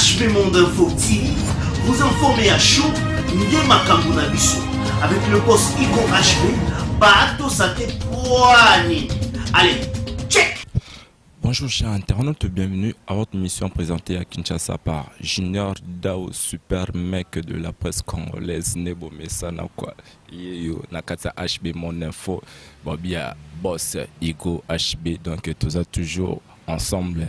HB Monde Info TV, vous informez à chaud, Ndé Makambu na biso, avec le boss Igo HB, Bato Sate Poani. Allez, check! Bonjour chers internautes, bienvenue à votre mission présentée à Kinshasa par Junior Dao, super mec de la presse congolaise, Nebo Mesana quoi. Yo, Nakata HB Mon Info, Bobia Boss Igo HB, donc tous ça toujours ensemble.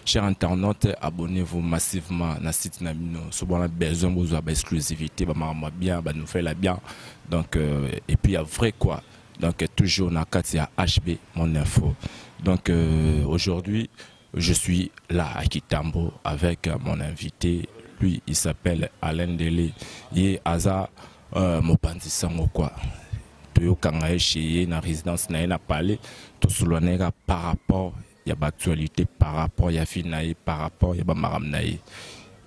Chers internautes, abonnez-vous massivement à site Namino. Si vous avez besoin de exclusivité, bien, nous fait la bien. Donc, et puis il y a vrai quoi. Donc toujours Nakata HB Mon Info. Donc aujourd'hui, je suis là à Kitambo avec mon invité. Lui, il s'appelle Alain Dele. Il est Aza Mopandi Sango quoi. Toyo Kangae chez na résidence na parlé tout sous par rapport il y a l'actualité par rapport il y a Finaï par rapport il y a Maramnaï.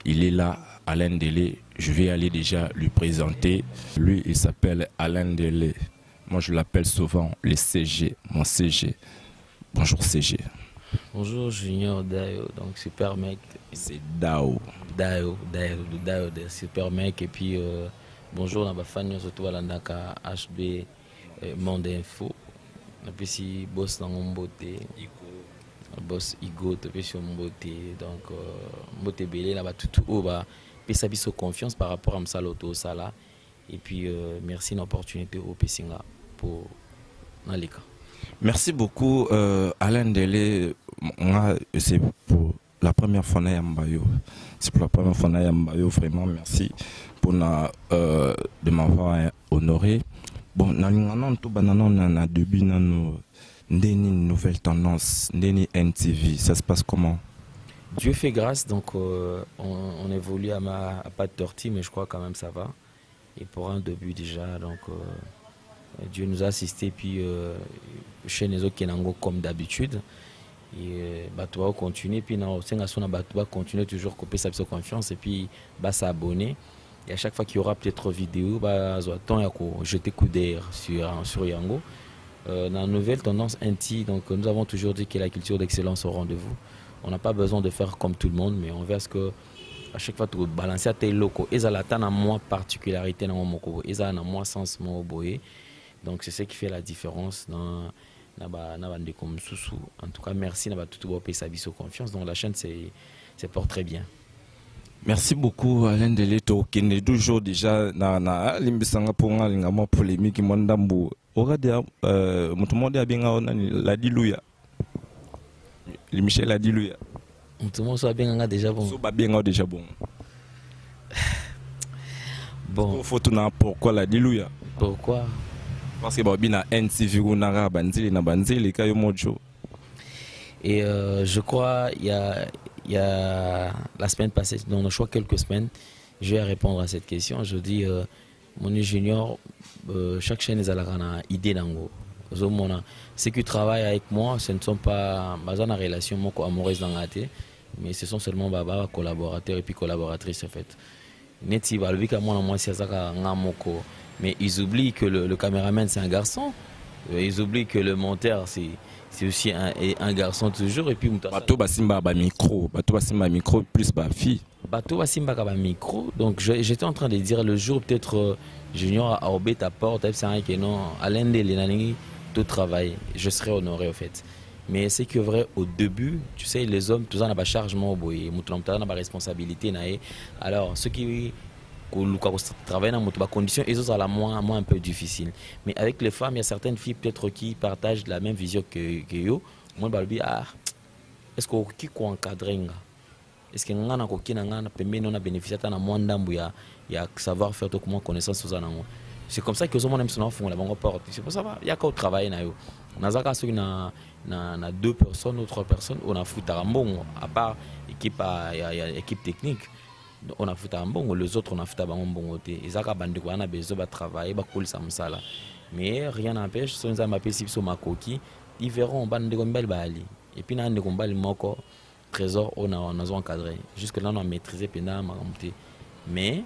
Il est là Alain Dele. Je vais aller déjà lui présenter. Lui, il s'appelle Alain Dele. Moi, je l'appelle souvent le CG, mon CG. Bonjour CG. Bonjour Junior Dao, donc super mec. C'est Dao. Dao, super mec. Et puis bonjour à ma famille, surtout à l'Andaka HB Monde Info. Et puis si boss dans mon beauté, boss Igo, et puis sur mon beauté. Donc beauté belé là-bas tout haut, bah, puis ça biso confiance par rapport à Msaloto Sala. Et puis merci l'opportunité au Pessinga pour Nalika. Merci beaucoup Alain Dele. C'est pour la première fois na Yambayo. C'est pour la première fois na Yambayo. Vraiment merci pour de m'avoir honoré. Bon, na début une nouvelle tendance, Ndeni NTV. Ça se passe comment? Dieu fait grâce, donc on évolue à pas de tortille, mais je crois quand même ça va. Et pour un début déjà, donc Dieu nous a assisté, puis chez les autres qui sont comme d'habitude. Et tu vas continuer, puis tu vas continuer toujours à couper sa confiance et puis s'abonner. Et à chaque fois qu'il y aura peut-être vidéo, jeter coup d'air sur Yango. Dans la nouvelle tendance NT, donc nous avons toujours dit que la culture d'excellence au rendez-vous. On n'a pas besoin de faire comme tout le monde, mais on veut que à chaque fois tu balances à tes locaux. Et ça a moins particularité dans mon moko, et ça a moins sens mon boé. Donc c'est ce qui fait la différence dans comme Soussou. En tout cas, merci d'avoir tout le sa confiance. Donc la chaîne c'est porte très bien. Merci beaucoup Alain Deleto qui est toujours déjà na limbisanga pour ngama polémique mondambu. Orade mutumonde abinga la diluya. Le Michel a dit lui. Tout le monde soit bien déjà bon. Soit bien déjà bon. Bon. Faut tout pourquoi la diluya. Pourquoi? Parce que babina NTV na banzili na banzili kayo mojo. Et je crois il y a la semaine passée, dans le choix quelques semaines, je vais répondre à cette question. Je dis mon junior, chaque chaîne est à la idée d'ango. Ceux qui travaillent avec moi, ce ne sont pas une relation amoureuse dans la tête, mais ce sont seulement collaborateurs et puis collaboratrices en fait. Mais ils oublient que le caméraman c'est un garçon, ils oublient que le monteur c'est aussi un garçon toujours et puis bato basimba ba micro plus ba fille. Bato basimba ba micro. Donc j'étais en train de dire le jour peut-être Junior a obé ta porte, c'est vrai que non, Alain Dele tout travail, je serais honoré en fait. Mais c'est que vrai au début, tu sais, les hommes, tout ça n'a pas chargement au boy, n'a pas responsabilité. Alors ceux qui travaillent dans les conditions, ils ont la moins un peu difficile. Mais avec les femmes, il y a certaines filles peut-être qui partagent la même vision que yo. Moi, je dis est-ce que qui encadrer? Est-ce que ngana ko kina ngana pembe non a bénéficié à moins d'ambu ya savoir faire comment connaissance aux anango. C'est comme ça que les hommes font la bonne porte. C'est pour ça qu'il y a qu'au travail. On a deux personnes ou trois personnes, on a foutu un bon, à part équipe technique. On a foutu un bon, les autres on a foutu un bon. Ils ont besoin de travailler, mais rien n'empêche, si on a appelé sur ma coquille, ils verront belle bali. Et puis, on a un trésor, on a encadré. Jusque-là, on a maîtrisé pendant ma montée. Mais,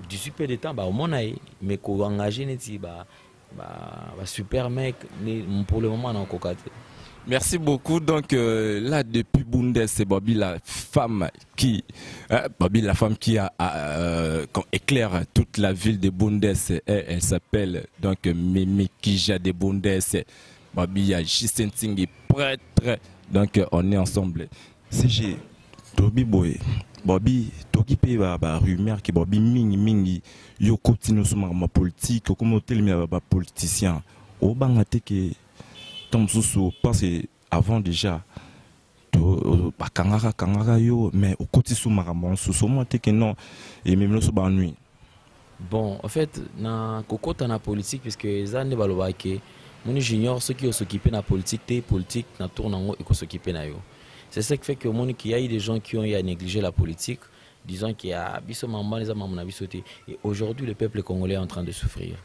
d'ici peu de temps, au moins, mais qu'on engage, super mec, pour le moment, on a encore. Merci beaucoup. Donc là, depuis Bundes, c'est Bobby la femme qui, éclaire toute la ville de Bundes. Elle s'appelle donc Mimi Kija de Bundes. Bobby a Jisenting prêtre. Donc on est ensemble. CG, Tobi Boy, Bobby, Toki pe ba rumeur qui Bobby mingi yo continue sur ma politique, comme tel ba politicien. Au bangate que parce que avant déjà kangara yo mais au côté sous maramon sous moi que non et même le soba nuit. Bon, en fait, na kokota na politique puisque ça ne baloba que mon junior ceux qui s'occupent de la politique na tourne en haut et qui s'occupent na yo. C'est ça qui fait que mon qu'il y a eu des gens qui ont négligé la politique, disant qu'il y a biso maman les amants na bisoté et aujourd'hui le peuple congolais est en train de souffrir.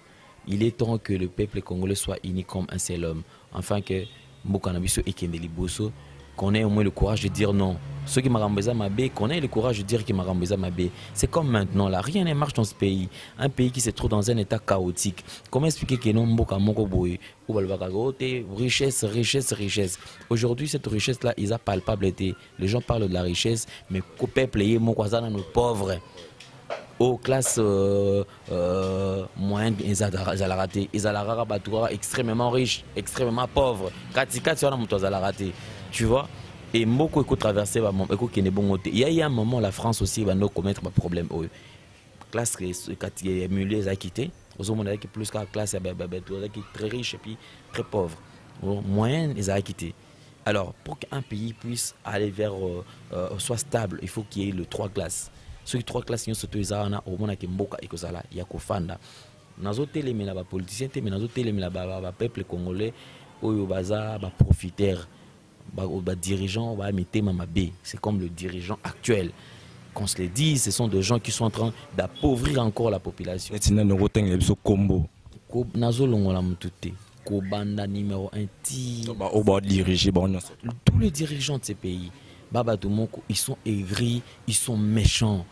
Il est temps que le peuple congolais soit uni comme un seul homme. Enfin que Mbokanabiso et Kendeli Bosso, qu'on ait au moins le courage de dire non. Ceux qui m'arambeza ma baie, qu'on ait le courage de dire qu'ils m'arambeza ma baie. C'est comme maintenant là, rien ne marche dans ce pays. Un pays qui se trouve dans un état chaotique. Comment expliquer que non Mboka Moko Boye ou Balbakagote, richesse. Aujourd'hui, cette richesse-là, ils a palpable été. Les gens parlent de la richesse, mais qu'au peuple est Mokwazana, nos pauvres. Aux classes moyennes, ils ont extrêmement riches, extrêmement pauvres. Tu vois? Et beaucoup de traverser, il y a eu un moment, la France aussi va nous commettre un problème. Classe qui est les a quitté, plus qu'à classe qui est très riche et puis très pauvre. Moyenne, ils ont quitté. Alors, pour qu'un pays puisse aller vers soit stable, il faut qu'il y ait les trois classes. Ceux qui trois classes sont surtout izana au monde qui mboka ekozala ya kofanda nazo telemela ba politicien te mais nazo telemela ba peuple congolais oyo baza ba profiteurs ba dirigeants ba mitema mabe. C'est comme le dirigeant actuel qu'on se le dit, ce sont des gens qui sont en train d'appauvrir encore la population. Nazo longola mutute ko banda numéro 1 ti tous les dirigeants de ces pays baba Tomoko, ils sont aigris, ils sont méchants.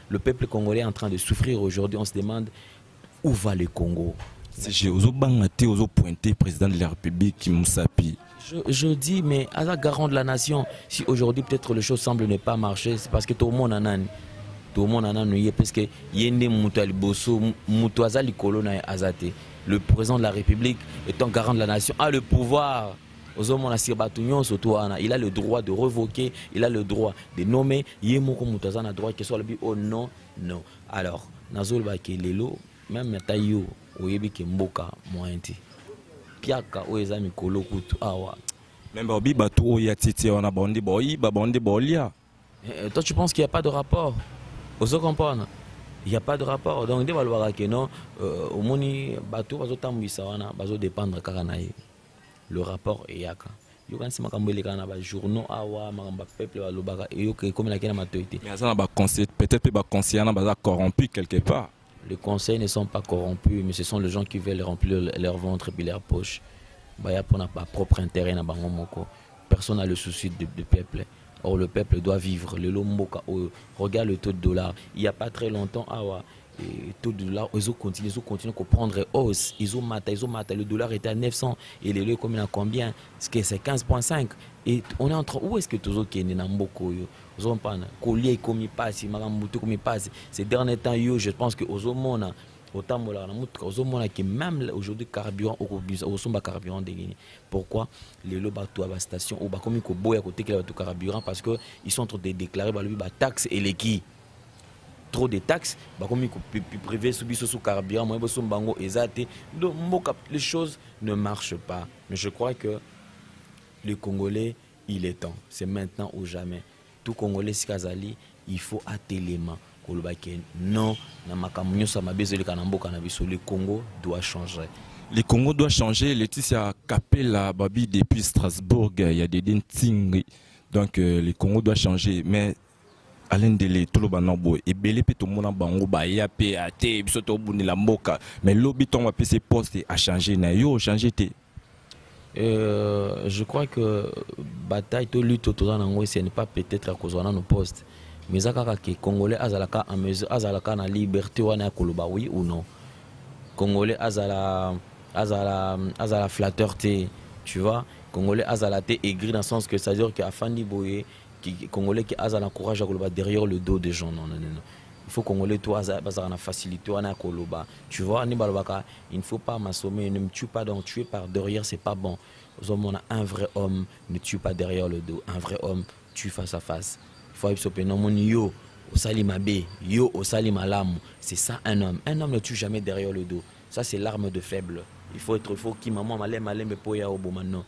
Le peuple congolais est en train de souffrir aujourd'hui. On se demande où va le Congo. C'est pointé président de la République qui Moussapi. Je dis, mais à la garant de la nation, si aujourd'hui peut-être les choses semblent ne pas marcher, c'est parce que tout le monde en a. Tout le monde en a parce que Yende Moutouali Bosso, Moutouazali Kolona Azate. Le président de la République étant garant de la nation a le pouvoir. Il a le droit de revoquer, il a le droit de nommer. Il a le droit que soit le oh non, non. Alors, Nazol Bakelelo, même Tayo, Oyebi Kemboka, Mointi. Piaka, Oezami Kolokutu, Awa. Même Babi Batou, Yatiti, on a bondi boy, Babondi Bolia. Toi, tu penses qu'il n'y a pas de rapport? Vous comprenez? Il n'y a pas de rapport. Donc, il va que non, au Moni, Batou, Bazo dépendre Karanaï. Le rapport est yaka. Yo kan sima kambele kana ba journaux awa makamba peuple ba lobaka et yo comme la kena matoité. Mais ça ba conseil peut-être pas conseiller na ba corrompu quelque part. Les conseils ne sont pas corrompus mais ce sont les gens qui veulent remplir leur ventre et leur poche. Ba ya pour na pas propre intérêt na bango moko. Personne n'a le souci de peuple. Or le peuple doit vivre le lomboka. Regarde le taux de dollar. Il y a pas très longtemps awa et taux de dollar, ils ont continué à prendre hausse. Ils ont maté. Le dollar était à 900 et les lieux comme il a combien? C'est 15,5. Et on est entre où est-ce que tous les autres sont Mboko? Ils ont pas collier comme il passe, Marambuto comme il passe. Ces derniers temps, je pense que aux hommes autant que même aujourd'hui carburant au somba carburant de Guinée. Pourquoi les lots bateaux à la station ou comme ils boy à côté de carburant parce que ils sont en train de déclarer la taxe et les qui trop de taxes, comme privé sous carburant, donc les choses ne marchent pas. Mais je crois que les Congolais, il est temps. C'est maintenant ou jamais. Tout Congolais, Sikazali, il faut atteler non, le Congo doit changer. Le Congo doit changer. Laetitia Capella, Babi, depuis Strasbourg, il y a des dingueries. Donc le Congo doit changer. Mais Alain Dele, tout le monde et belé tout le monde bango ba ya pe ate bisoto buni la moka mais lobby ton va ses postes a changé na yo changé té. Je crois que bataille to lutte autour d'ango ce n'est pas peut-être à cause de nos postes mais ça que congolais azalaka en mesure azalaka na liberté wana koloba oui ou non. Congolais azala flatteur té tu vois Congolais azalate aigri dans le sens que c'est-à-dire qu'à Fandi Boye, Congolais qui a courage à koloba derrière le dos des gens. Non, non, non, non. Il faut Congolais, toi, bazar facilité, on a koloba. Tu vois, il ne faut pas m'assommer, ne me tue pas, donc tuer par derrière, c'est pas bon. On a un vrai homme, ne tue pas derrière le dos. Un vrai homme, tue face à face. Il faut absolument non, mon yo, au salimabe, yo, au salimalam. C'est ça un homme. Un homme ne tue jamais derrière le dos. Ça, c'est l'arme de faible. Il faut qui maman malem mais poya au bon maintenant.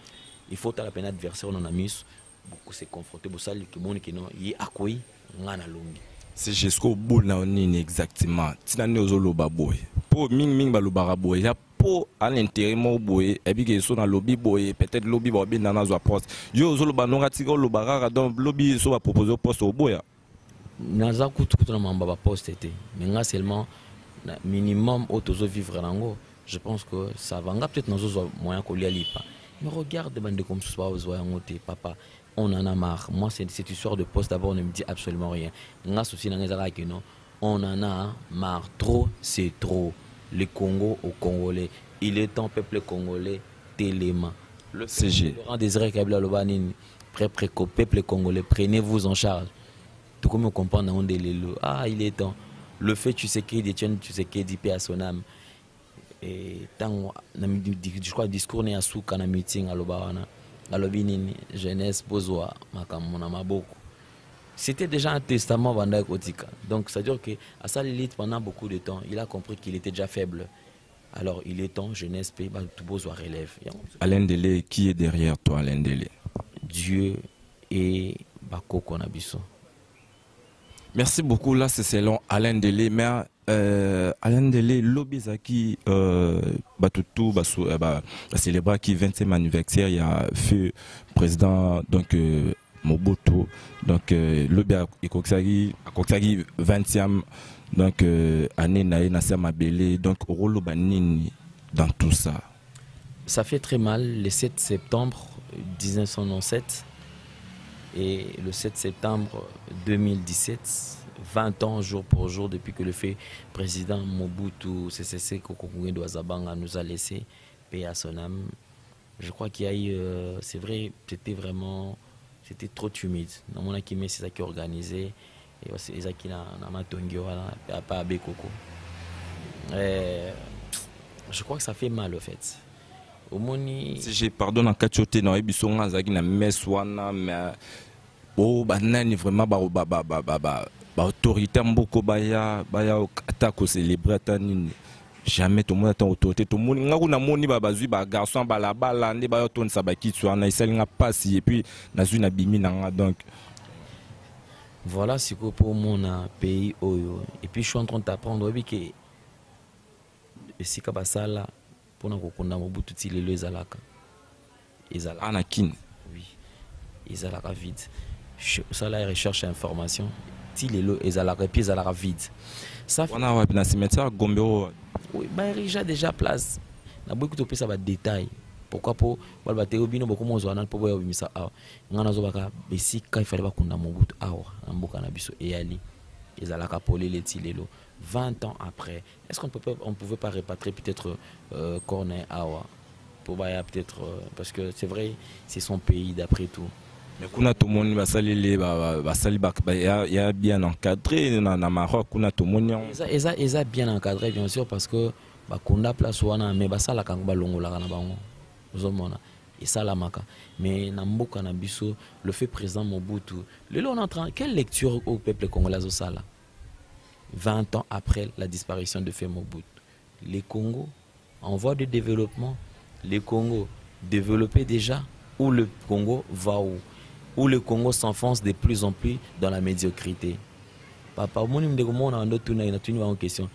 Il faut la peine adversaire on a mis beaucoup se confronter pour ça que mon qui non y akoi ngana longi. C'est jusqu'au bout na nini exactement. Tina ne ozolo baboy. Po ming balubara boy. Ya po à l'intérieur mo boy et puis que sont dans lobby boy peut-être lobby ba bien dans zo poste. Yo ozolo banonga tigo lobara donc lobby so va proposer poste au boy. Naza kutu na mamba ba poste été. Mais nga seulement minimum autozo vivre nango. Je pense que ça va. Peut-être dans un moyen qu'on lui a pas. Mais regarde, bande comme ce soit aux papa, on en a marre. Moi, cette histoire de poste, d'abord, on ne me dit absolument rien. On en a marre. Trop, c'est trop. Le Congo aux Congolais. Il est temps, peuple congolais, téléma. Le CG. Laurent Désiré Kabila Lobanine, peuple congolais, prenez-vous en charge. Tout comme on comprend dans le ah, il est temps. Le fait, tu sais qu'il détient, tu sais qu'il dit paix à son âme. Et tant je crois discours n'est à souka na meeting à l'obawana à l'obinini jeunesse besoin makamona maboko c'était déjà un testament banda kotika donc ça veut dire que à ça l'élite pendant beaucoup de temps il a compris qu'il était déjà faible alors il est temps jeunesse paix tout besoin relève. Alain Délé, qui est derrière toi Alain Délé? Dieu et Bakoko Nabiso. Merci beaucoup. Là, c'est selon Alain Délé. Mais Alain Délé, l'Obizaki, Batutu, célébrer qui 20e anniversaire, il y a fait président donc Mobutu, donc l'Obi à Koksagi 20e donc année Naé Nasser Mabélé, donc Rolo Banini dans tout ça. Ça fait très mal le 7 septembre 1997. Et le 7 septembre 2017, 20 ans jour pour jour depuis que le fait président Mobutu CCC Kokokungé Douazabanga nous a laissé paix à son âme. Je crois qu'il y a eu, c'est vrai, c'était trop humide. Dans mon akimé, c'est ça qui est organisé. Et c'est ça qui n'a pas Bekoko. Je crois que ça fait mal au fait. Si j'ai pardonné en cachoté dans Ebisonga Zagi na meswana mais oh banani vraiment autoritaire beaucoup baya attaque célébrer tanini jamais tout le monde attend autorité tout le monde nga kuna moni bazui ba garçon balabala ndi ba ton sabaki tswana iselinga pasi et puis nazui na bimi nanga donc voilà c'est que pour mon pays oyo et puis je suis en train d'apprendre que sika basala pour na kokunda Mobutu ti lelo ezalaka anakin oui ezalaka vide ça la recherche information ti lelo ezalaka et puis ezalaka vide ça on a wa na cimetière Gombero oui bah déjà place na beaucoup de ça va détail pourquoi pour ba théo bino beaucoup mo zwana pour boya bimisa awa ngana zo baka besika il fallait bakunda Mobutu awa mboka na biso et ali ezalaka polele ti lelo 20 ans après, est-ce qu'on ne pouvait pas répatrier peut-être Corneille Awa pour peut-être parce que c'est vrai, c'est son pays d'après tout. Mais kuna tout le monde il y a bien encadré dans Maroc, kuna tout le monde. Ils a bien encadré bien sûr parce que kuna place wana mais basala kangba longola kana bango. Ozomona et ça la maka. Mais na mboka na biso le fait président Mobutu, le on entend quelle lecture au peuple congolais au sala 20 ans après la disparition de Feu Mobutu. Les Congo en voie de développement, les Congo développés déjà, ou le Congo va où le Congo s'enfonce de plus en plus dans la médiocrité. Papa, on a une question.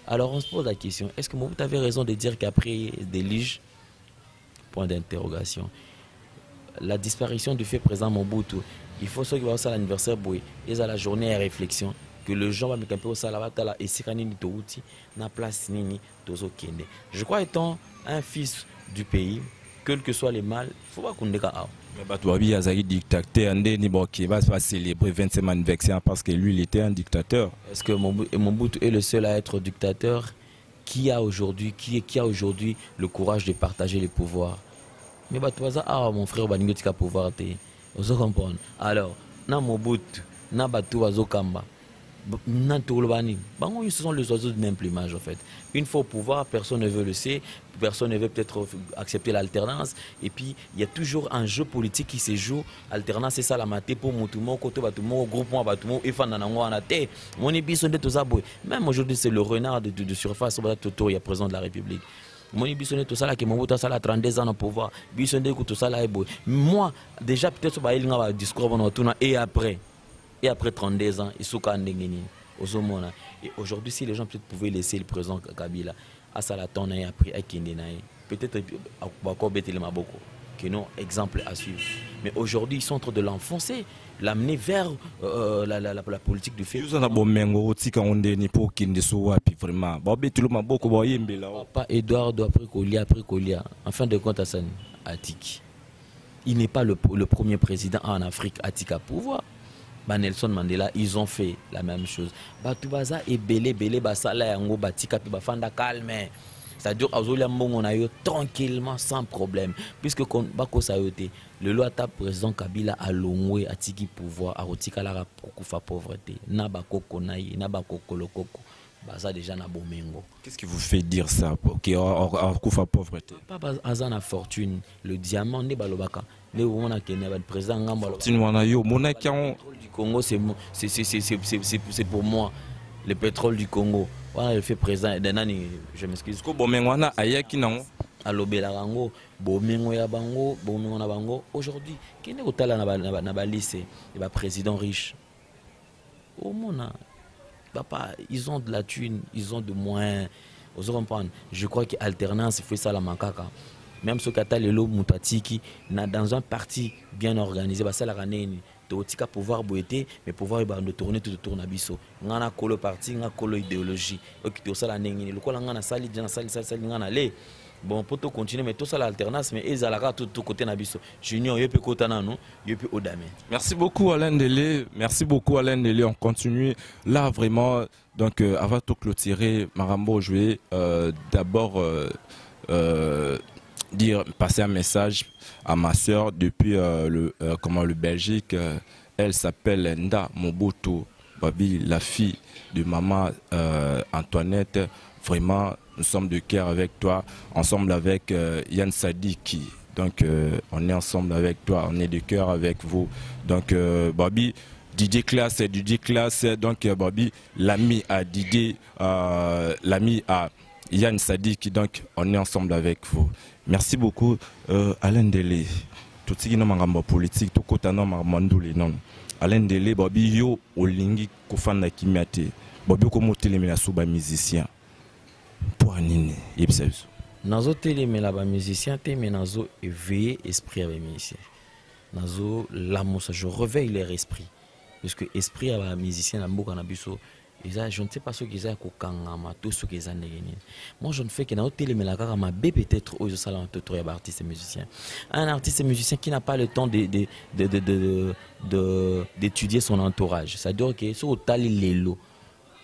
Alors on se pose la question, est-ce que Mobutu avait raison de dire qu'après des liges? Point d'interrogation. La disparition du fait président Mobutu, il faut ce qui va à l'anniversaire Boy, et à la journée à réflexion, que le gens va me camper au salavatala et si kanini touti na place nini tozo kende. Je crois étant un fils du pays, quel que soit les mal, il faut pas qu'on déga. Batouabi Azali dictateur, Ndeni Boki va célébrer 25e anniversaire parce que lui il était un dictateur. Est-ce que Mobutu est le seul à être dictateur? Qui a aujourd'hui le courage de partager les pouvoirs? Mais Batouaza, mon frère Baningotika pouvoir te. Vous comprenez? Alors, na Mobutu, na Batouazo Kamba. Ils sont les oiseaux du même plumage en fait. Une fois au pouvoir, personne ne veut le sait, personne ne veut peut-être accepter l'alternance. Et puis il y a toujours un jeu politique qui se joue. Alternance c'est ça la maté pour Moutumo, côté Batoumo, groupement Batoumo, et Fananango en athée. Même aujourd'hui c'est le renard de surface autour, il y a président de la République. Moi, tout ça là qui m'a 32 ans au pouvoir. Tout ça là moi déjà peut-être sur le discours et après 32 ans, ils sont et aujourd'hui, si les gens pouvaient laisser le président Kabila à Salaton et après à Kindenaï, peut-être encore Betele Maboko, qui n'ont exemple à suivre. Mais aujourd'hui, ils sont en train de l'enfoncer, l'amener vers la politique du fait. Papa Edouard après Kolia, en fin de compte, Hassan Atik. Il n'est pas le premier président en Afrique Atik à pouvoir. Nelson Mandela, ils ont fait la même chose. Batoubaza et belé basala yango batika pi bafanda calme. C'est-à-dire on a eu tranquillement sans problème puisque bako sayote le loi ta président Kabila a longwe atiki pouvoir a rotika la kufa pauvreté na bakoko nayi na bakoko lokoko baza déjà na bomengo. Qu'est-ce qui vous fait dire ça qui a kufa pauvreté? Pas azana fortune, le diamant ne balobaka. Le président du Congo, c'est pour moi. Le pétrole du Congo. Voilà, il fait président. Je m'excuse. Aujourd'hui, qui est le président riche? Ils ont de la thune, ils ont de moyens. Je crois qu'alternance, il faut ça la macaca. Même ce qu'attend les lots Moutatiki, dans un parti bien organisé, ça la ranene, tu as pouvoir boiter, mais pouvoir de tourner tout autour nabiso. On a colo parti, on a colo idéologie. Ok, tout ça la nene, le quoi on a sali, on a allé. Bon, pour tout continuer, mais tout ça l'alternance, mais ils allaient tout côté nabiso. Junior, yep côté nano, yep odame. Merci beaucoup Alain Delé, on continue là vraiment. Donc avant de clôturer, Marambo, je vais d'abord passer un message à ma soeur depuis le Belgique. Elle s'appelle Nda Mobutu Babi, la fille de maman Antoinette. Vraiment, nous sommes de cœur avec toi, ensemble avec Yann Sadiki. Donc on est ensemble avec toi, on est de cœur avec vous. Donc Babi, DJ Class, donc Babi, l'ami à Didier, l'ami à Yann Sadiki, donc on est ensemble avec vous. Merci beaucoup Alain Delé. Tout ce qui est dans politique, tout côté dans Mandoulé non. Alain Delé, Babi yo olingi kofanda kimiate. Babi komo telemela suba musicien. Pour nini yebseus. Nazo telemela ba musicien te mais nazo éveiller esprit avec musicien. Nazo l'amour, je réveille leur esprit. Parce que esprit à musicien na mboka na biso. Je ne sais pas ce qu'ils ont à tout ce qu'ils ont. Moi, je ne fais que dans ma bébé peut-être aux salons de artistes et musiciens. Un artiste et musicien qui n'a pas le temps d'étudier son entourage. C'est-à-dire que sur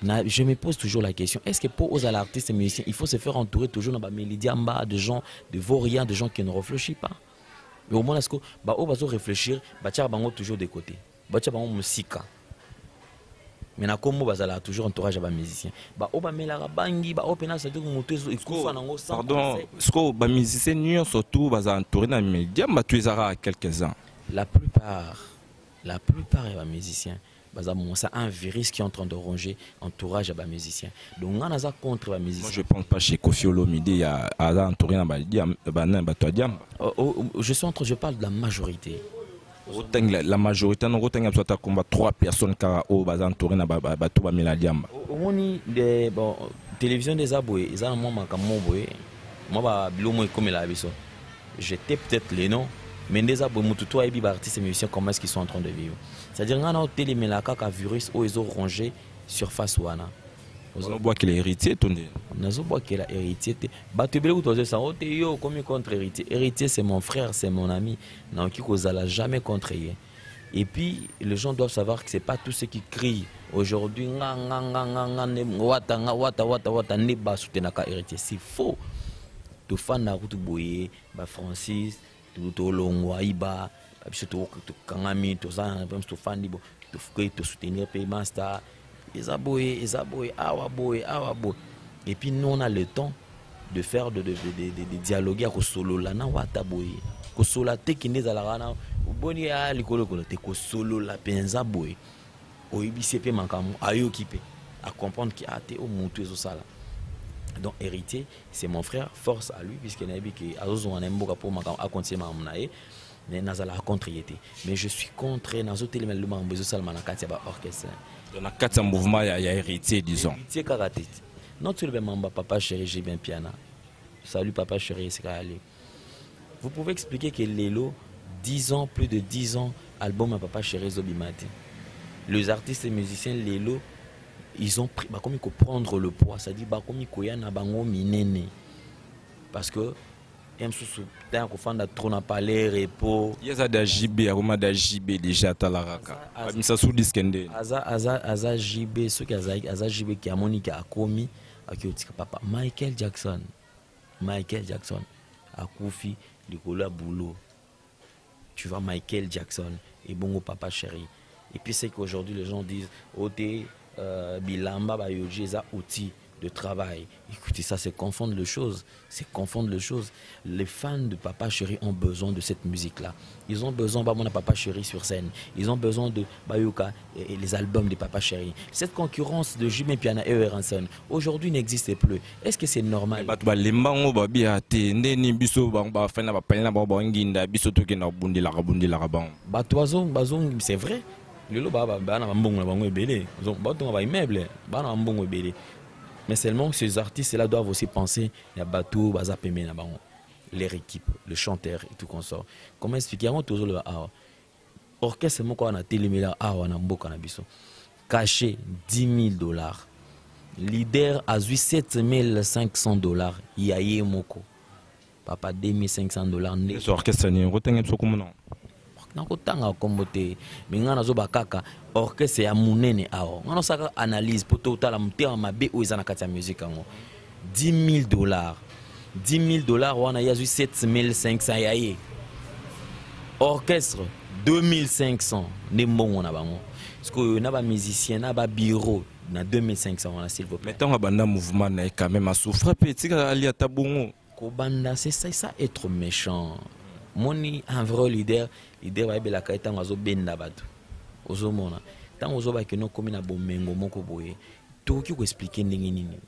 je me pose toujours la question, est-ce que pour aux artistes et musiciens, il faut se faire entourer toujours dans Mélidiamba de gens, de vauriens, de gens qui ne réfléchissent pas? Mais au moins, est-ce que on va réfléchir, toujours de côté. Musika. Mais na kombo bazala toujours entourage ba musicien. Oba melara bangi opena ça pardon, ce que ba musicien nion surtout baza entouré na média tu ezara quelques-uns. La plupart est ba musicien. C'est un virus qui est en train de ronger entourage à ba musicien. Donc on a ça contre ba musicien. Moi je pense pas chez Kofi Olomide il y a entouré na ba je parle de la majorité. La majorité non rotenga soit combat 3 personnes car au bazan entouré na bato ba miladiamba. Oni de bon télévision des aboué, ils ont moi comme moi ba bilomo comme la biso. J'étais peut-être les noms mais des aboué mututo et bi artistes et musiciens comment est-ce qu'ils sont en train de vivre. C'est-à-dire on a télé mais la kaka virus où ils ont rongé surface wana. On voit qu'il est héritier, ton nez. Nazo bois qu'il est héritier. Batubele ou toi ça ote yo comme contre héritier. Héritier c'est mon frère, c'est mon ami. Non qui causera jamais contre lui. Et puis les gens doivent savoir que c'est pas tous ceux qui crient aujourd'hui wata ne ba soutenaka héritier. C'est faux. To fan na kutu boye ba Francis to longwa iba biso to kangami to ça to fan libo to soutenir paiement star. Ezaboye, awa boy. Et puis nous on a le temps de faire de dialoguer avec solo la na wata boy. Ko sola te kineza la rana boni a likolo kolo te ko solo la penza boy. O ibisi pe mankamu ayo kipe à comprendre qui a été au mutu ezo sala. Donc héritier, c'est mon frère, force à lui puisqu'il n'a dit que azo on aime beaucoup pour mankamu a continuer mamnae. Mais nazala contre yete. Mais je suis contre nazo telemel le mambezo salma na katia ba orchestre. Dans le cadre de mouvement, il y a héritier, disons. Héritier karaté. Non, tu le mamba, papa chéri, j'ai bien piano. Salut papa chéri, c'est allé. Vous pouvez expliquer que Lelo, 10 ans, plus de 10 ans, album à papa chéri Zobimati. Les artistes et musiciens Lelo, ils ont pris, comme il faut prendre le poids, ça dit, comme il faut y a bango minene. Parce que, il y a un trop n'a pas l'air repos. Il y a des JB, il y a des JB déjà à la raka. Mais ça sous disquende. Aza JB, ceux qui Aza JB qui a monique à commis, à qui papa Michael Jackson a Koufi, le cola boulot. Tu vois Michael Jackson et bon papa chéri. Et puis c'est qu'aujourd'hui les gens disent Ote Bilamba ba yoji za outil de travail. Écoutez, ça c'est confondre les choses. Les fans de Papa Chéri ont besoin de cette musique-là. Ils ont besoin de Papa Chéri sur scène. Ils ont besoin de Bayuka et les albums de Papa Chéri. Cette concurrence de Jimmy Piana et Eranson aujourd'hui n'existe plus. Est-ce que c'est normal? C'est vrai. Mais seulement ces artistes-là doivent aussi penser à Batou, Bazapemé, leur équipe, le chanteur et tout consort. Comment expliquer? Toujours le orchestre, on a télémé on a beaucoup de caché $10,000. Leader a 7,500 $. Yaye Moko. Papa $2,500. Les orchestres, nakotanga kombote mingana zo bakaka orchestre ya munene awo ngana saka analyse pour total mutema mabe o ezana kati ya musique ngo $10,000 $10,000 wana ya 7,500 yaye orchestre 2,500 ne mbongo na bango parce que na ba musicien na ba bureau na 2,500 wana s'il vous plaît. Mais tant banda mouvement na quand même à souffrir petit ali atabongo ko banda c'est ça être méchant. Moni un vrai leader va be la kaita ngazo benda batu ozomona tant ozoba que no komi na bomengo moko boye to ki ko expliquer ndenge nini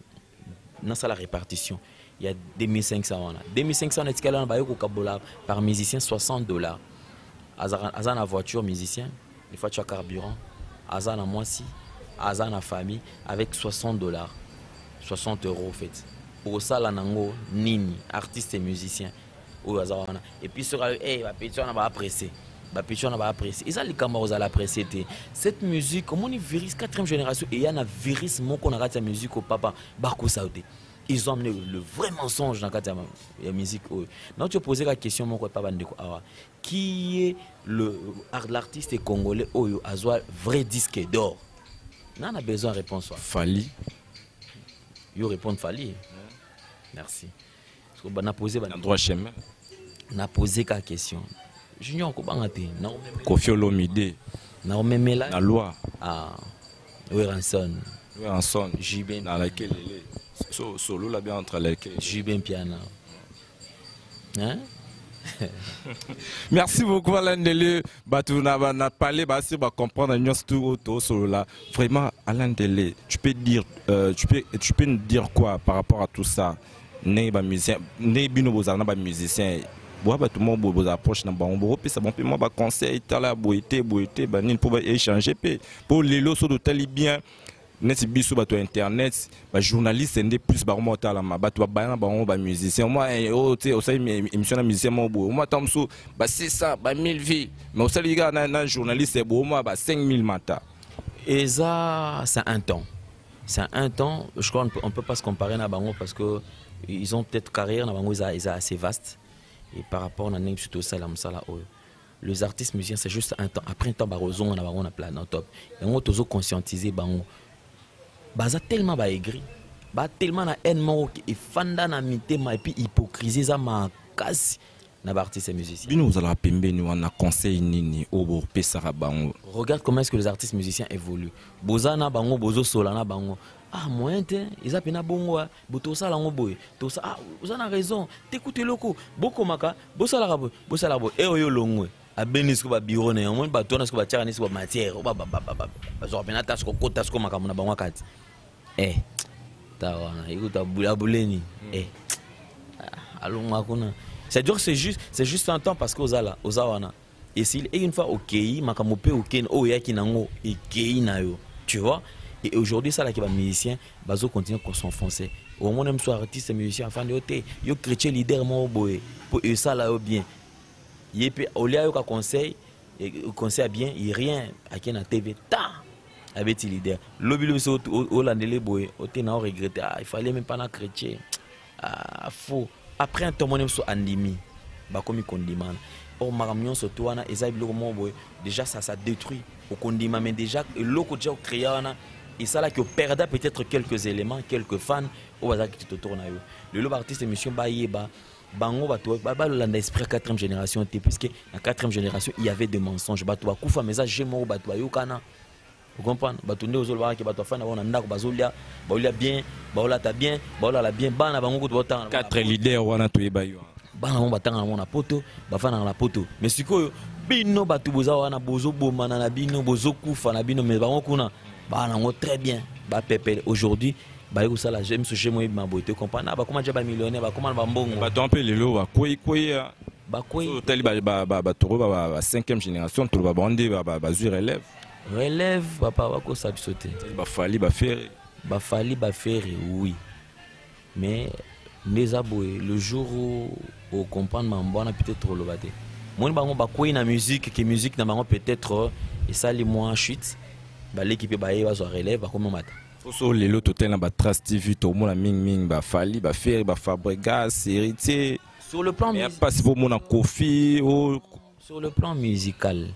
na ça la répartition il y a 2,500 wana 2,500 na tikala na ba yoko kabola par musicien $60 azana voiture musicien des fois tu as carburant azana moisi azana famille avec $60 €60 en fait pour ça la nango nini artiste et musicien. Et puis sur la pétition on va apprécier. Ils ont les camarades à l'apprécier. Cette musique, comment on virus 4e génération et il y a un virus mon qu'on a raté la musique au papa Barco Saoté. Ils ont amené le vrai mensonge dans la musique. Donc tu posais la question mon papa Ndeko Awa, qui est l'artiste congolais Oyo Azwa vrai disque d'or. On a besoin de réponse. Fali. Yo répondre Fali. Merci. Parce qu'on a posé droit chemin. On a posé la question. Junior Kobangate. Kofi Olomide. Na omemela. La loi. Ah. Weranson. JB. Dans laquelle il est. Solo là bien entre lesquels. JB Piana. Hein? Merci beaucoup Alain Delé. Tu as parlé, tu vas comprendre tout solo là. Vraiment Alain Delé, tu peux nous dire quoi par rapport à tout ça? Ne ba musicien ne bino bozana ba musicien boa ba tout monde boza approche na bango bo pe ça bon pe moi ba conseil tala boité ba nini pour échanger pe pour lelo so de tali bien net biso ba to internet ba journaliste ndé plus ba remonter la ma ba to ba na bango ba musicien moi o te o sai émission na musicien mo bo moi tamso ba 600 ba 1000 vies mais o sali ga na journaliste bo moi ba 5000 mata et ça c'est un temps c'est un temps, je crois qu'on ne peut pas se comparer à Bango parce qu'ils ont peut-être carrière, Bango ils sont assez vaste. Et par rapport à Name surtout ça, les artistes musiciens, c'est juste un temps. Après un temps, Barozon, on a plein top. Et on a conscientisé Bango. Baza tellement aigri, tellement na haine et fanda na mitema et puis hypocrisie ça ma casse. Artistes et musiciens. Regarde comment est-ce que les artistes musiciens évoluent. Bozana bango bozo solana bango. Ah moyen ils a pena bongo boto ça lango boy. To ça ah vous avez raison. T'écoutez loko. Boko maka bosa la rabo et oyo longo. A benisco ba bureau na mo ba tona sko ba tiara ni sko matière. Ba zo pena tas ko kota sko maka mona bango kati. Ta wana ikuta bulabuleni. Allons makuna. C'est-à-dire que c'est juste un temps parce que Ozawana. Et une fois au Kei, Makamope au Ken, Oyakinango, et Kei Nayo. Tu vois? Et aujourd'hui, ça là qui va musicien, Bazo continue à s'enfoncer. Au moins, même soit artiste et musicien, enfin, yo chrétien leader, mon boy, pour eux ça là bien. Yépe, au lieu de conseil bien, il rien à qui na TV, ta! Avec le leader. L'objet au landélé boy, au ténor regretté, il fallait même pas na chrétien. Ah, faux. Après un temps, on so andimi, comme condiment. Or, maramyon so toana, déjà ça détruit au condiment, mais déjà le déjà créé et ça là qui perd peut-être quelques éléments, quelques fans au hasard qui te tourne. Le lot artiste émission Bayeba, Bango Bato, l'esprit 4e génération, puisque la 4e génération il y avait des mensonges. Bato Koufa, mais ça j'ai mort Bato Yokana. Vous comprenez? Batunde aux autres qui battent fan on a ndak bazolia baolia bien baola ta bien baola la bien bana bango ko botanga 4 leaders wana to yebayo bana on batanga na poto bafana na poto mais sikoyo bino batu boza wana bozo bomana na bino bozo kufa na bino mais bango kuna bana ngo très bien ba pepele aujourd'hui ba yeko sala j'aime ce chez moi ma beauté comprendre ba comment ba millionnaire ba comment ba mbongo ba tomper lelo ba koyi tali ba toro ba 5e génération to ba bande ba zu relève papa wako sabi sauter bafali ba faire oui mais les aboy le jour où on comprend mbona peut-être le baté moi bango ba koyi na musique que musique na bango peut-être et ça les mois chute ba l'équipe ba yeba so relève ba comme mata so lelo totel na ba Trace TV to mona ming ba fali ba faire ba Fabregas héritier sur le plan musical pas pour mona Kofi sur le plan musical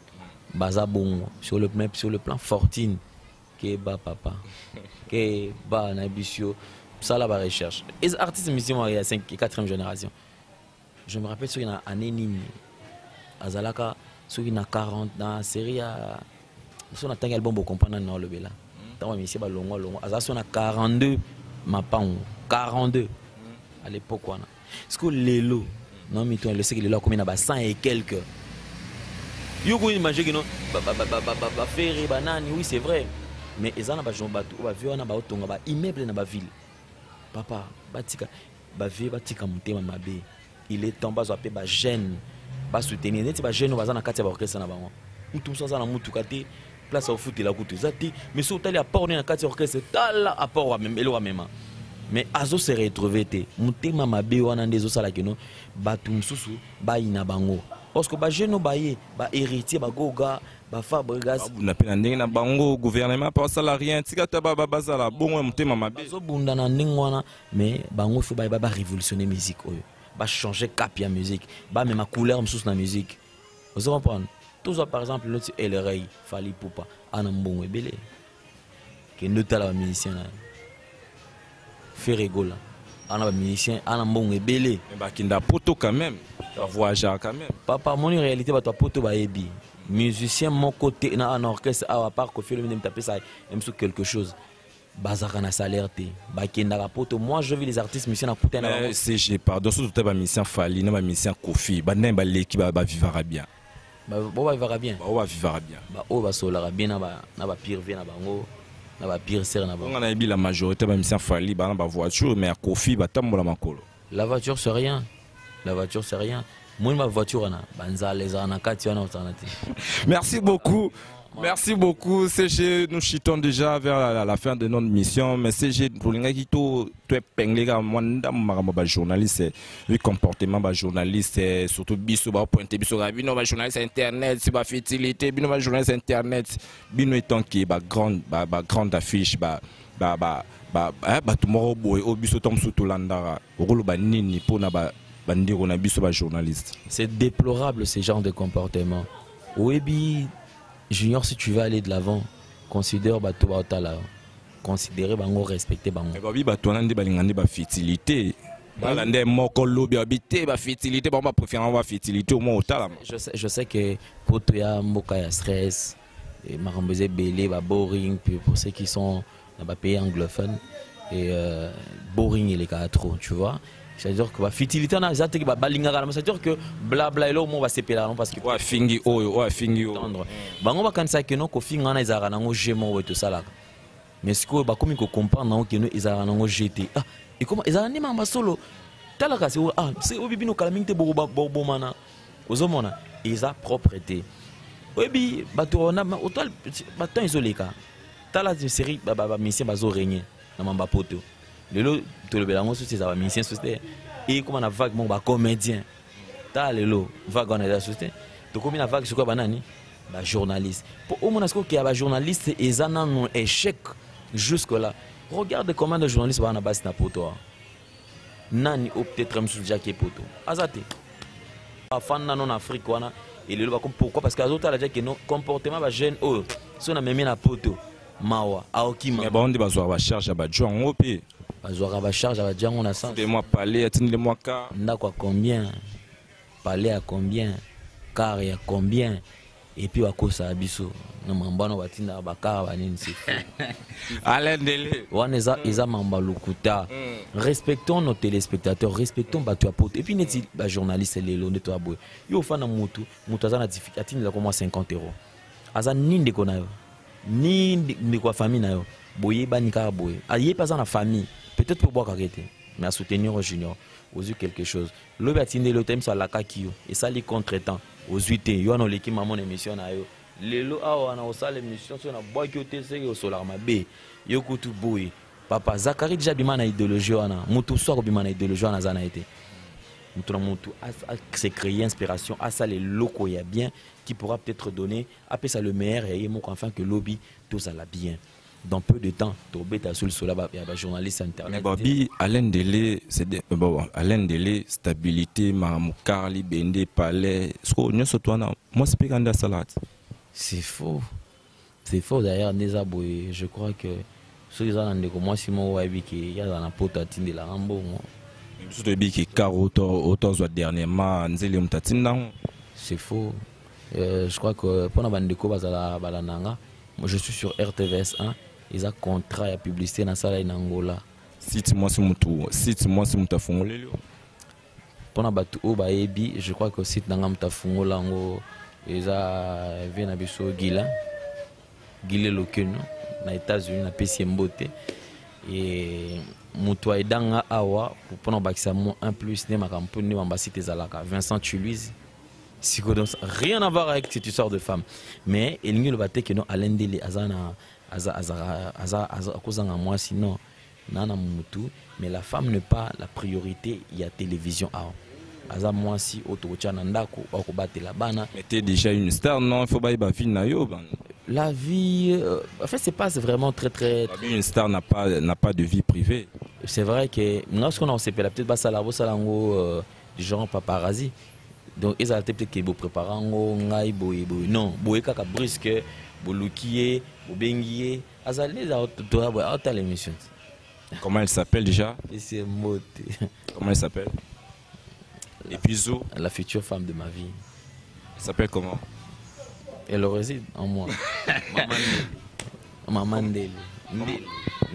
Bazabon sur le plan fortune que ba papa que ba nabisio ça la recherche les artistes musiciens il y a 5 et 4e génération je me rappelle sur une année nini azalaka sur une 40 dans la série sur un album pour comprendre non le bela tant monsieur ba longo azala sur na 42 mapang 42 à l'époque wana ce que lelo non mais toi le sais que lelo combien na 100 et quelques. Yo go imagine que non ba faire banani oui c'est vrai mais ezana ba jomba to ba viona ba otonga ba immeuble na ba ville papa batika ba vie batika mutema mabe il est tombé zo apé ba jeune ba soutenir neti ba jeune bazana kati ba orchestre na bango mutu so na mutu kati place au foot la kutu zati mais so tali apport na kati orchestre tala apport wa même elo wa même mais azo se retrouver te mutema mabe wana ndezo sala kino batu mususu ba ina bango parce que ba jeune baye ba héritier ba goga ba Fabregas na pena ndenge na bango gouvernement pas salarié tika ta ba bazala bon mutema mabe zo bunda na ndenge wana mais bango fo ba révolutionner musique oyo ba changer cap ya musique ba même couleur msusu na musique vous comprenez tout ça par exemple l'autre El Rey Fali Poupa ana mbongo ebele que nous tala musicien na fait rigoler ana ba musicien ana mbongo ebele ba kinda poto quand même ba voyager quand même papa mon réalité ba to poto ba ebi musicien mon côté na un orchestre à part que fait le même taper ça même sur quelque chose bazaka na salaire te ba kinda poto moi je vis les artistes musiciens na putain na CG pardon surtout ba musicien Fali na ba musicien Kofi ba nem ba l'équipe ba vivra bien ba vivra bien ba vivra bien ba o ba solara bien na ba pire vie na bango na ba pire serre na bango on a la majorité ba musicien Fali ba na ba voiture mais à Kofi ba tambola makolo la voiture c'est rien moi ma voiture na banza les ana kati wana alternative. Merci beaucoup. Merci beaucoup. CG, nous chitons déjà vers la fin de notre mission. Mais CG, pour les gens tu es penglé comme moi, journaliste, le comportement de journaliste, surtout biso ba pointer biso bino ba journaliste internet, c'est ba fertilité, bino ba journaliste internet, bino étant qui ba grande affiche ba bato moko boye oyo biso to mosusu tolandaka okoloba nini mpona bandeko na biso bajournaliste? C'est déplorable ce genre de comportement. Oyebi Junior, si tu veux aller de l'avant, considère bato baotala, considérer bango, respecter bango. Babi bato wana nde balingandi ba fertilité. Bala nde moko lobi habité ba fertilité, ba préférant ba fertilité au moins otala. Je sais que pour toi ya mboka ya stress et marambeze belé ba boring pour ceux qui sont dans les pays anglophones et boring il est cas trop, tu vois. C'est-à-dire que la fertilité, c'est-à-dire que blabla et là, on va se séparer parce que. Ouais, fingi oyo, ouais, fingi oyo. On va quand ça que non, qu'on fingi on a ils arrangent gémeaux et tout ça là. Mais ce que bah comme il comprend non que nous ils arrangent jeter. Ah, et comment ils arrangent même solo. Tala ka c'est au bibi no calamité bo mana. Ozomona, ils a propreté. Obi bato on a autant bato isolé ka. Tala de série ba mission bazo régner na mamba poto. Lelo tolobelango sur ces musiciens société et comme on a vague mon ba comédien ta lelo vague on a la société to comme na vague sur quoi banani ba journaliste pour au moins est-ce que ba journaliste et en un échec jusque là. Regarde comment de journalistes va na base na poto nani ou peut-être même sur Jacques poto azate afan na non Afrique wana et lelo pourquoi parce que azota la dire que non comportement ba jeune oh si on a même na poto mawa aokima mais bon on dit bazo ba charge ba joan opé bazwaka bacharge abadjango on a sens. Les mois palais, les mois car. Ndako à combien? Palais à combien? Car à combien? Et puis à cause à biso. Non mambano batinda bakar banini c'est fou. Alain Délé. Wana eza mamba lukuta. Respectons nos téléspectateurs, respectons batu apote. Et puis neti ba journaliste lelo neto aboy. Yo fana mutu azana difficulté la comme 50 €. Aza ninde ko nayo. Ni kwa famille nayo. Boye banika boye. Aye pas en famille. Peut-être pour boire arrêter, mais à soutenir au junior, aux yeux quelque chose. Le batine le thème sur la kakio et ça les contretemps aux yeux yo no l'équipe maman émission na yo. Lelo awa na osala émission sur na bois qui otese au solar mabe. Yo kutu boy. Papa Zakari déjà bima na idéologie wana. Mutu so bima na idéologie wana zana été. Mutu na mutu a s'est créé inspiration à ça les locaux y a bien qui pourra peut-être donner après ça le meilleur et mon enfin que lobby tout ça la bien. Dans peu de temps, Tobeta sur le sol, il y a des journalistes internet. Babi, Alain Délé, c'est Alain Délé, stabilité, Maramoukarli, Bende, Palais. Moi, c'est pas quand salade. C'est faux. C'est faux d'ailleurs, Nezaboué. Je crois que ceux qui ont des moi, si moi, il y a un pote à Tinde la Rambo. C'est faux. Je crois que pendant Bandeko, je suis sur RTVS 1. Ils ont contrat et publicité dans la en Angola. Cite-moi si tu as fongolé. Pendant Batu Obaebi, je crois que site dans la fongola, ils ont vu na biso Gila Lokeno, aux États-Unis, na PC Mbote. Et Moutoua et Danga Awa, pour pendant Baxamo, un plus, ne m'a campé, ambassadeur Zalaka, Vincent Tuluiz. Rien à voir avec cette histoire de femme. Mais il y a le bâté que non, Alain Délé, moi sinon, mais la femme n'est pas la priorité, il y a télévision. Aza moi si autochanandako ou battre la bana. Mais t'es déjà une star, non? Il faut pas y avoir la vie, en fait, c'est pas vraiment très. Une star n'a pas de vie privée. C'est vrai que lorsqu'on a peut-être pas ça du genre paparazzi. Donc ils ont peut-être que vous préparez non boye kaka brusque bolukier bobengier azali à l'émission. Comment elle s'appelle déjà? C'est Mote. Comment elle s'appelle? Et puis Zo, la future femme de ma vie. Elle s'appelle comment? Elle réside en moi. Maman Ndele.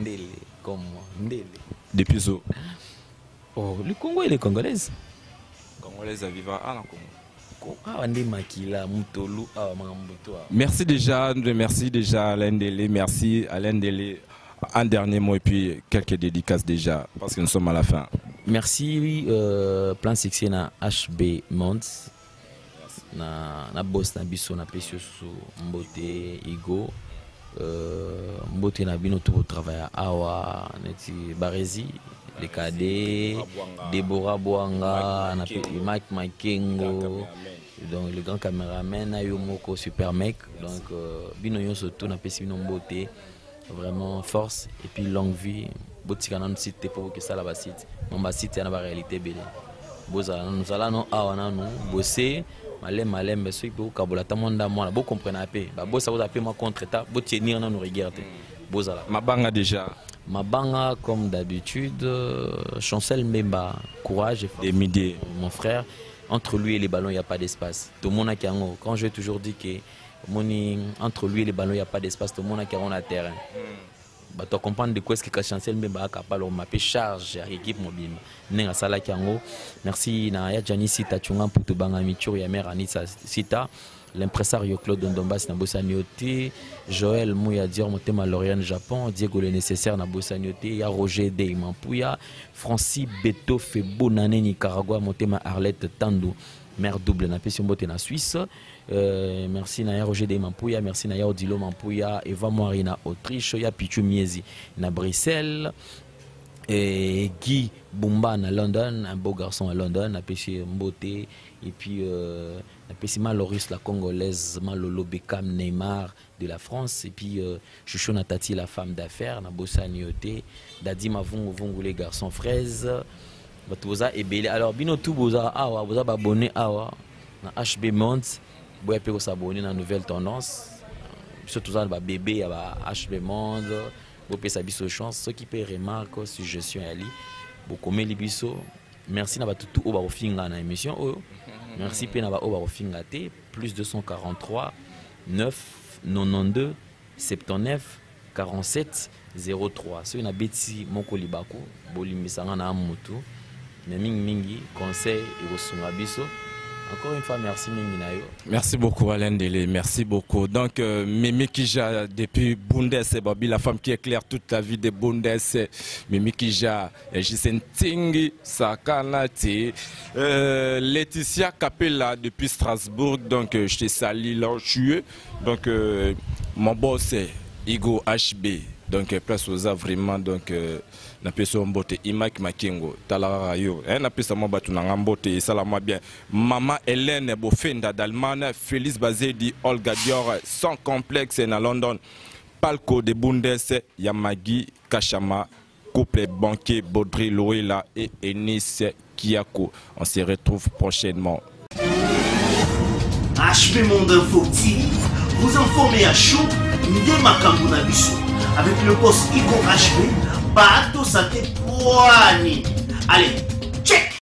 Ndele comme moi. Ndele. Depuis Zo. Oh, le Congo et les Congolaises. Congolaises à vivre à Merci déjà Alain Délé, merci Alain Délé. Un dernier mot et puis quelques dédicaces déjà parce que nous sommes à la fin. Merci plan succès na HB Monts na boss na biso na Précieux Mbote Igo Mbote na bino tout travail awa neti Barezi les cadets, Deborah Boanga, Mike Makengo, donc le grand caméraman, Ayomoko Super Mec, donc Bino Yon surtout n'a pas si beauté vraiment force et puis longue vie. Botikana nous site pour que ça la site. Mon site na réalité belé. Boza nous allons awana nous bosser malem mais ceux qui au kabola tamonda moi bo comprendre apé. Ba bossa vous appeler moi contre état, bo tenir na nous regarder. Boza Mabanga déjà. Mabanga comme d'habitude, Chancel Mbemba, courage et midi. Mon frère, entre lui et les ballons il n'y a pas d'espace. Tout le monde a quand je toujours dit que entre lui et les ballons il n'y a pas d'espace, tout le monde a qui a terrain. Tu comprends de quoi est-ce que Chancel Mbemba est capable de m'appeler charge à l'équipe mobile. Nenga sala kiango. Merci na ya Jani Sita Chunga pour tout banga michuri ya mère Anissa Sita. L'impresario Claude Ndombas na Bossanioté, Joël Mouya Dior Motema Lorient Japon, Diego le nécessaire na Bossanioté, ya Roger Dey Mampouya, Francis Beto Febo Nané Nicaragua Motema Arlette Tandou, mère double na Pession Bote na Suisse. Merci na ya Roger Dey Mampouya, merci na ya Odilo Mampouya, Eva Moirina Autriche, ya Pichu Miezi na Bruxelles. Et Guy Bumba à London, un beau garçon à London, a pêché Mboté, et puis a pêché Maloris la Congolaise, Malolo Beckham Neymar de la France, et puis Chouchou Natati la femme d'affaires, Nabosa Nioté, Dadi Mavungu Vungu les garçons fraises, Batoza et Belé. Alors bino tout boza awa, boza abonné awa, na HB Monts, boya pe s'abonner dans nouvelle tendance, surtout ça ba bébé ba HB Monts. Vous pouvez savoir sa chance, ceux qui peuvent remarquer si je suis allé, beaucoup de libiso. Merci na tout au baro finga na émission. Merci pe na ba au baro finga té plus 243 9 92 79 47 03. Ceux na beti moko libako bolimisanga na mutu. Mais mingi conseil et osunga biso. Encore une fois, merci Mingi. Merci beaucoup Alain Dele, merci beaucoup. Donc Mimi Kija depuis Bundes, Babi, la femme qui éclaire toute la vie de Bundes, Mimi Kija, Jisentingi, Sakanati, Laetitia Capella depuis Strasbourg, donc je te salue là où tu es. Donc mon boss c'est Igo HB, donc place aux vraiment donc na peso mbote Imak Makingo talara yo na pesa mo batu na mbote salama bien Mama Hélène Bofenda d'Allemagne, Félix Bazedi, Olga Dior sans complexe na London, Palco de Bundes, Yamagi Kachama, couple banquier Baudry Loela et Enis Kiako. On se retrouve prochainement. HB Monde Info TV, vous informez à chaud, Ndé Makambu na biso avec le boss Igo HB. Bateau santé, allez, check.